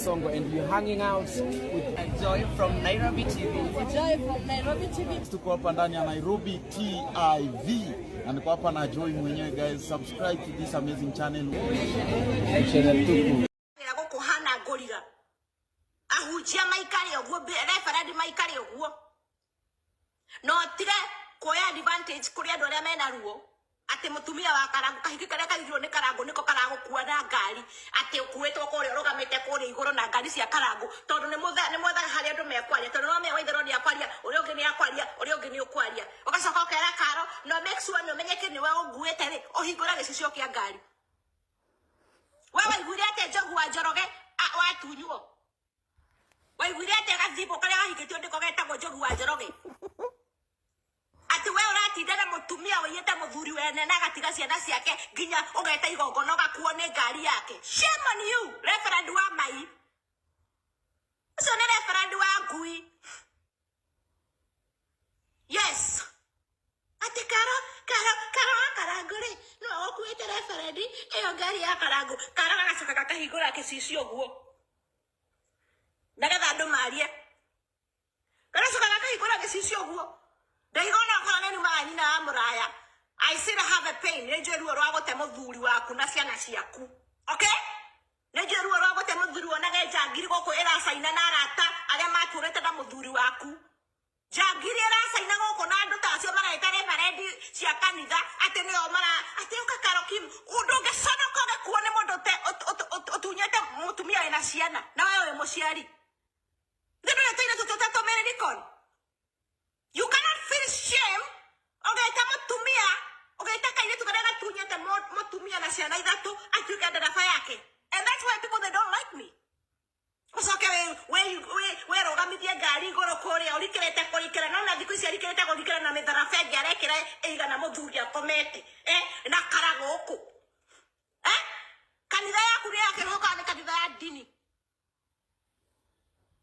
Songo, and you're hanging out with Joy from Nairobi TV. Joy from Nairobi TV. Tuko hapa ndani ya Nairobi TV. Na niko hapa na Joy mwenyewe, guys. Subscribe to this amazing channel. channel tuku. Nako kuhana gorira. Ahujia maikari ogwo referend maikari ogwo. No tire koya advantage kuri andu aria mena ruo. Ate mutumia wa Karangu kahikikare kaithiro ni Karangu niko Karangu kuona ngari ate ukuwetwo kore rogamete kore igoro na ngari cia Karangu tondu ni mwetha hari andu mekwaria tondu no me waithero ni akwaria uri ungi ni akwaria uri ungi ni ukwaria ugacoka ukera Caro no make sure no menyeke ni wa unguete ri uhingura gicicio kia ngari wewe igwire ate njogu wa Njoroge watunywo waigwire ate gathibo karia wahikitio ndiko getagwo njogu wa Njoroge ati wewe uratinda na mutumia wiyete muthuri wene na gatiga ciana ciake nginya ugeta igongono gakuone ngari yake. Shame on you, referend wa mai. So ne referend wa ngui. Yes. Ati Karangu ri no okuite referend iyo ngari ya Karangu. Caro agacoka kakahingura kicicio guo. Ndagatha andu marie. Agacoka kakahingura kicicio guo. Ndaigona kona ni mani na Muraya. I still have a pain. Njorua rwa gote muthuri waku na ciana ciaku. Okay? Njorua rwa gote muthuri wona geja ngiri goko era saina na rata aria maturete na muthuri waku. Jangiri era saina goko na andu tacio maraitare maredi cia kanitha ati ni o mara ati ukakaro kim undoge sana koge kuone mundu te otunyete mutumia ena ciana na wewe muciari. Ndino yetaina tutotato Marylincon. You cannot feel shame. Ogaita mutumia, ogaita kaile tukarega tunyete mutumia na ciana ithatu atuike ndarafa yake. And that's why people they don't like me. Usoke we rogamithie ngari igoro kuria urikirete kurikira no na thiku ici arikirete kurikira na mitharafa ngi arekira eigana muthuri akomete na Karaguku. Kanitha yaku ri yake roka ni kanitha ya dini.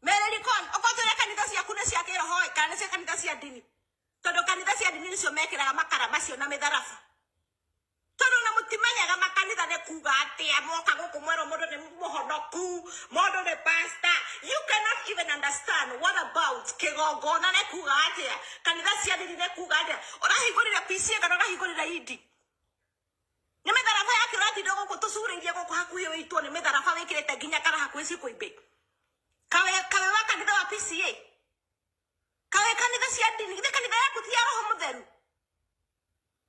Marylincon, okotoya kanitha cia kuna cia kiro hoi kana cia kanitha cia dini. Todo kanitha cia dini nicio mekiraga makara macio na mitharafa. Todo na mutimenyaga makanitha ne kuga atia moka guku mwero mundu ni muhonoku, mundu ni pastor. You cannot even understand what about kigongona ne kuga atia. Kanitha cia dini ne kuga atia. Orahingurira PC kana orahingurira idi. Ni mitharafa yake urati dogo kutusuririe guku hakuhi witu ni mitharafa wikirete nginya kara hakuhi cikuimbe. Kawe kanitha wa PCA. Kawe kanitha cia dini, githe kanitha yaku ti ya roho mutheru.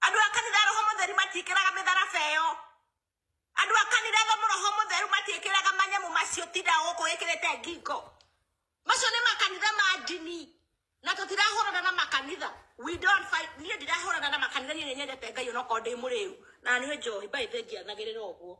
Andu a kanitha roho mutheru matikiraga mitharafa iyo. Andu a kanitha roho mutheru matikiraga manyamu macio tinda guku ikirete ngingo. Macio ni makanitha ma dini. Na tutirahurana na makanitha. We don't fight. Niĩ ndirahurana na makanitha, niĩ nyendete Ngai ona ko ndi muriu. Na niĩ Joy by the ngianagirira uguo.